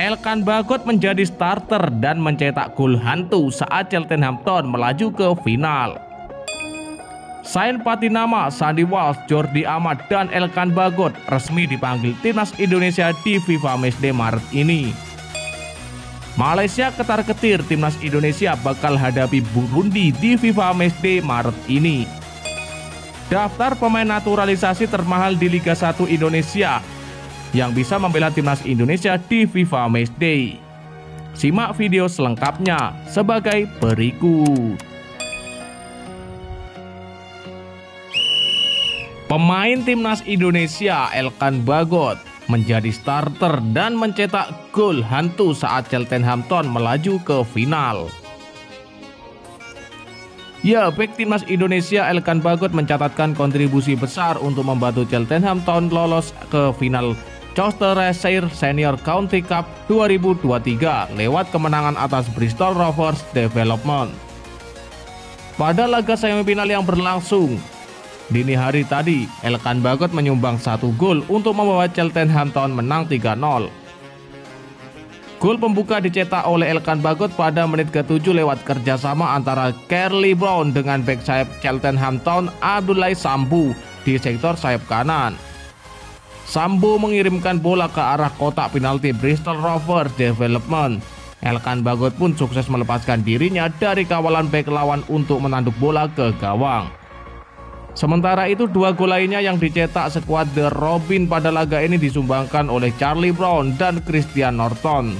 Elkan Bagot menjadi starter dan mencetak gol hantu saat Cheltenham melaju ke final. Sain Patinama, Sandy Walsh, Jordi Amat, dan Elkan Bagot resmi dipanggil timnas Indonesia di FIFA Matchday Maret ini. Malaysia ketar-ketir timnas Indonesia bakal hadapi Burundi di FIFA Matchday Maret ini. Daftar pemain naturalisasi termahal di Liga 1 Indonesia yang bisa membela timnas Indonesia di FIFA Matchday. Simak video selengkapnya sebagai berikut. Pemain timnas Indonesia Elkan Bagot menjadi starter dan mencetak gol hantu saat Cheltenham melaju ke final. Ya, bek timnas Indonesia Elkan Bagot mencatatkan kontribusi besar untuk membantu Cheltenham lolos ke final Gloucestershire Senior County Cup 2023 lewat kemenangan atas Bristol Rovers Development. Pada laga semifinal yang berlangsung dini hari tadi, Elkan Bagot menyumbang 1 gol untuk membawa Cheltenham menang 3-0. Gol pembuka dicetak oleh Elkan Bagot pada menit ke-7 lewat kerjasama antara Carly Brown dengan bek sayap Cheltenham Abdoulaye Sambu di sektor sayap kanan. Sambu mengirimkan bola ke arah kotak penalti Bristol Rovers Development. Elkan Bagot pun sukses melepaskan dirinya dari kawalan bek lawan untuk menanduk bola ke gawang. Sementara itu 2 gol lainnya yang dicetak skuad The Robin pada laga ini disumbangkan oleh Charlie Brown dan Christian Norton.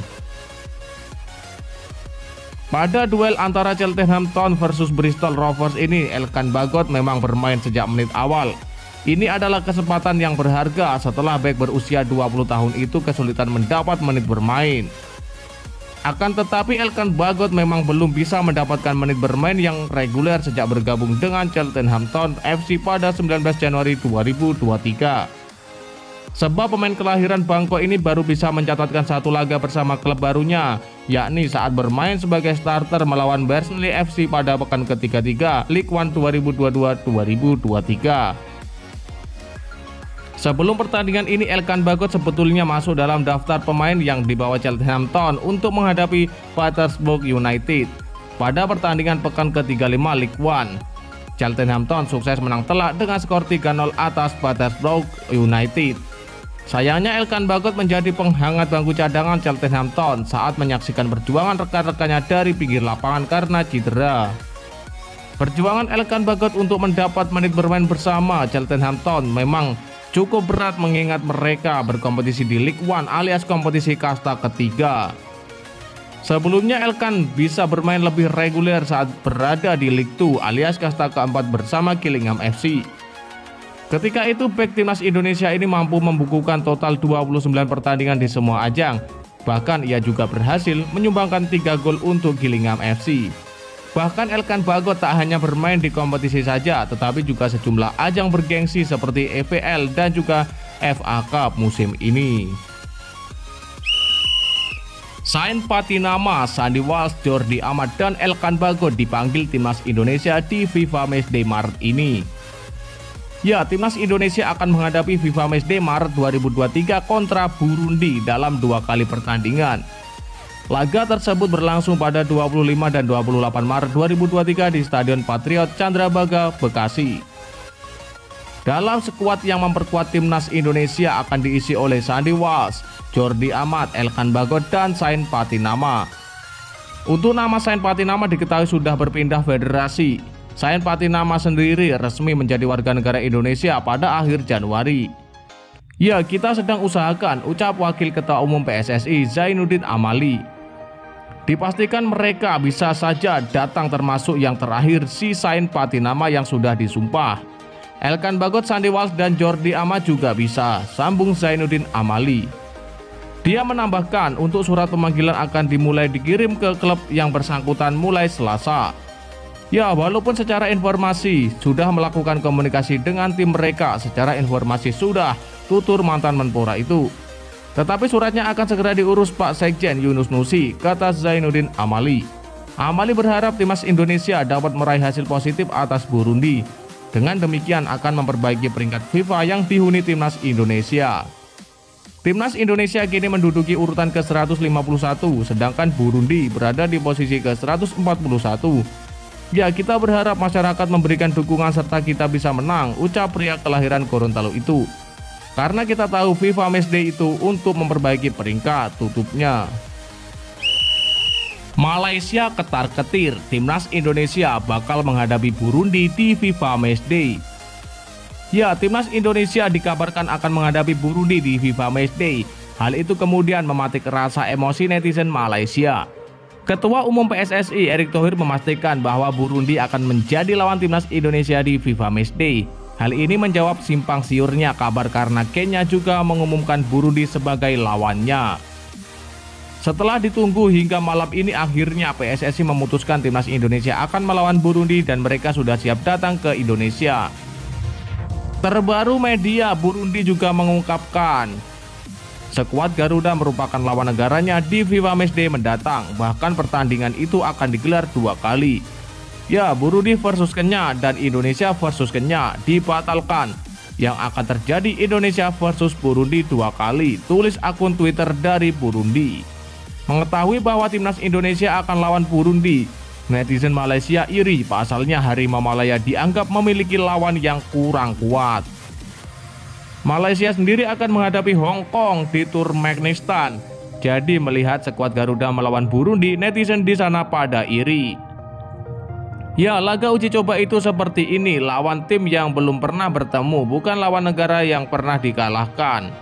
Pada duel antara Cheltenham versus Bristol Rovers ini, Elkan Bagot memang bermain sejak menit awal. Ini adalah kesempatan yang berharga setelah bek berusia 20 tahun itu kesulitan mendapat menit bermain. Akan tetapi Elkan Bagot memang belum bisa mendapatkan menit bermain yang reguler sejak bergabung dengan Cheltenham FC pada 19 Januari 2023. Sebab pemain kelahiran Bangkok ini baru bisa mencatatkan 1 laga bersama klub barunya, yakni saat bermain sebagai starter melawan Barnsley FC pada pekan ke-33 League One 2022-2023. Sebelum pertandingan ini, Elkan Bagot sebetulnya masuk dalam daftar pemain yang dibawa Cheltenham untuk menghadapi Peterborough United pada pertandingan pekan ke-35 League One. Cheltenham sukses menang telak dengan skor 3-0 atas Peterborough United. Sayangnya Elkan Bagot menjadi penghangat bangku cadangan Cheltenham saat menyaksikan perjuangan rekan-rekannya dari pinggir lapangan karena cedera. Perjuangan Elkan Bagot untuk mendapat menit bermain bersama Cheltenham memang cukup berat mengingat mereka berkompetisi di League One alias kompetisi kasta ketiga. Sebelumnya Elkan bisa bermain lebih reguler saat berada di League 2 alias kasta keempat bersama Gillingham FC. Ketika itu bek timnas Indonesia ini mampu membukukan total 29 pertandingan di semua ajang. Bahkan ia juga berhasil menyumbangkan 3 gol untuk Gillingham FC. Bahkan Elkan Bagot tak hanya bermain di kompetisi saja, tetapi juga sejumlah ajang bergengsi seperti EPL dan juga FA Cup musim ini. Sain Patinama, Sandy Walsh, Jordi Amat, dan Elkan Bagot dipanggil timnas Indonesia di FIFA Matchday Maret ini. Ya, timnas Indonesia akan menghadapi FIFA Matchday Maret 2023 kontra Burundi dalam 2 kali pertandingan. Laga tersebut berlangsung pada 25 dan 28 Maret 2023 di Stadion Patriot Candrabaga, Bekasi. Dalam skuad yang memperkuat timnas Indonesia akan diisi oleh Sandy Walsh, Jordi Amat, Elkan Bagot, dan Sain Patinama. Untuk nama Sain Patinama diketahui sudah berpindah federasi. Sain Patinama sendiri resmi menjadi warga negara Indonesia pada akhir Januari. Ya, kita sedang usahakan, ucap Wakil Ketua Umum PSSI Zainuddin Amali. Dipastikan mereka bisa saja datang termasuk yang terakhir si Sain Patinama yang sudah disumpah. Elkan Bagot, Sandy Walsh, dan Jordi Amat juga bisa, sambung Zainuddin Amali. Dia menambahkan untuk surat pemanggilan akan dimulai dikirim ke klub yang bersangkutan mulai Selasa. Ya, walaupun secara informasi sudah melakukan komunikasi dengan tim mereka, secara informasi sudah tutur mantan Menpora itu. Tetapi suratnya akan segera diurus Pak Sekjen Yunus Nusi, kata Zainuddin Amali. Amali berharap timnas Indonesia dapat meraih hasil positif atas Burundi. Dengan demikian akan memperbaiki peringkat FIFA yang dihuni timnas Indonesia. Timnas Indonesia kini menduduki urutan ke-151, sedangkan Burundi berada di posisi ke-141. Ya, kita berharap masyarakat memberikan dukungan serta kita bisa menang, ucap pria kelahiran Gorontalo itu. Karena kita tahu FIFA Matchday itu untuk memperbaiki peringkat, tutupnya. Malaysia ketar-ketir, Timnas Indonesia bakal menghadapi Burundi di FIFA Matchday. Ya, Timnas Indonesia dikabarkan akan menghadapi Burundi di FIFA Matchday. Hal itu kemudian mematik rasa emosi netizen Malaysia. Ketua Umum PSSI Erick Thohir memastikan bahwa Burundi akan menjadi lawan Timnas Indonesia di FIFA Matchday. Hal ini menjawab simpang siurnya kabar karena Kenya juga mengumumkan Burundi sebagai lawannya. Setelah ditunggu hingga malam ini, akhirnya PSSI memutuskan Timnas Indonesia akan melawan Burundi dan mereka sudah siap datang ke Indonesia. Terbaru media, Burundi juga mengungkapkan skuad Garuda merupakan lawan negaranya di FIFA Matchday mendatang, bahkan pertandingan itu akan digelar 2 kali. Ya, Burundi versus Kenya dan Indonesia versus Kenya dibatalkan. Yang akan terjadi Indonesia versus Burundi 2 kali, tulis akun Twitter dari Burundi. Mengetahui bahwa Timnas Indonesia akan lawan Burundi, netizen Malaysia iri, pasalnya Harimau Malaya dianggap memiliki lawan yang kurang kuat. Malaysia sendiri akan menghadapi Hong Kong di Turkmenistan. Jadi melihat skuad Garuda melawan Burundi, netizen di sana pada iri. Ya, laga uji coba itu seperti ini, lawan tim yang belum pernah bertemu, bukan lawan negara yang pernah dikalahkan.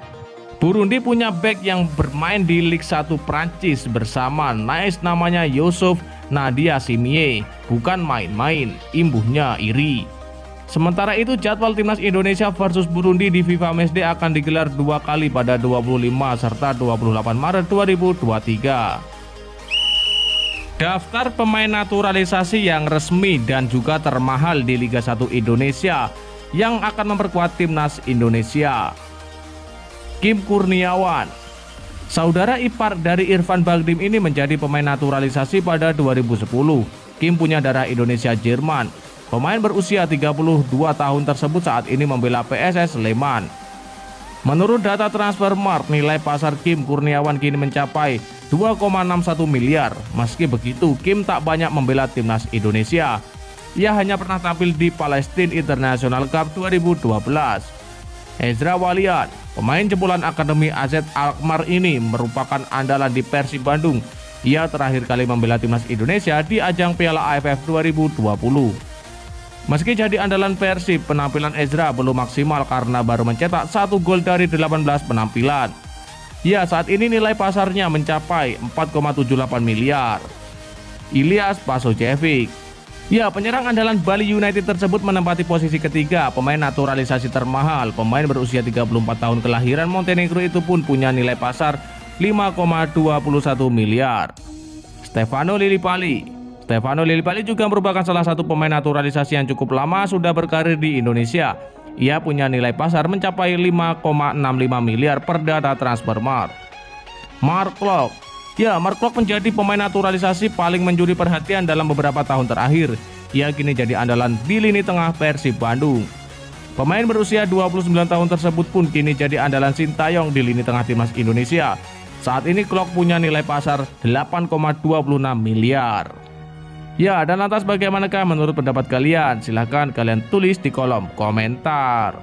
Burundi punya bek yang bermain di Ligue 1 Prancis bersama Nice, namanya Yusuf Nadia Simie, bukan main-main, imbuhnya iri. Sementara itu jadwal Timnas Indonesia versus Burundi di FIFA Matchday akan digelar 2 kali pada 25 serta 28 Maret 2023. Daftar pemain naturalisasi yang resmi dan juga termahal di Liga 1 Indonesia yang akan memperkuat Timnas Indonesia. Kim Kurniawan, saudara ipar dari Irfan Bahdim ini menjadi pemain naturalisasi pada 2010. Kim punya darah Indonesia Jerman. Pemain berusia 32 tahun tersebut saat ini membela PSS Sleman. Menurut data Transfermarkt, nilai pasar Kim Kurniawan kini mencapai 2,61 miliar. Meski begitu, Kim tak banyak membela Timnas Indonesia. Ia hanya pernah tampil di Palestine International Cup 2012. Ezra Walian, pemain jebolan Akademi AZ Alkmaar ini merupakan andalan di Persib Bandung. Ia terakhir kali membela Timnas Indonesia di ajang Piala AFF 2020. Meski jadi andalan Persib, penampilan Ezra belum maksimal karena baru mencetak 1 gol dari 18 penampilan. Ya, saat ini nilai pasarnya mencapai 4,78 miliar. Ilyas Pasojevic, ya, penyerang andalan Bali United tersebut menempati posisi ketiga pemain naturalisasi termahal. Pemain berusia 34 tahun kelahiran Montenegro itu pun punya nilai pasar 5,21 miliar. Stefano Lillipali juga merupakan salah satu pemain naturalisasi yang cukup lama sudah berkarir di Indonesia. Ia punya nilai pasar mencapai 5,65 miliar per data Transfermarkt. Mark Klok, ya, Mark Klok menjadi pemain naturalisasi paling mencuri perhatian dalam beberapa tahun terakhir. Ia kini jadi andalan di lini tengah Persib Bandung. Pemain berusia 29 tahun tersebut pun kini jadi andalan Sintayong di lini tengah Timnas Indonesia. Saat ini Klok punya nilai pasar 8,26 miliar. Ya, dan lantas bagaimanakah menurut pendapat kalian? Silahkan kalian tulis di kolom komentar.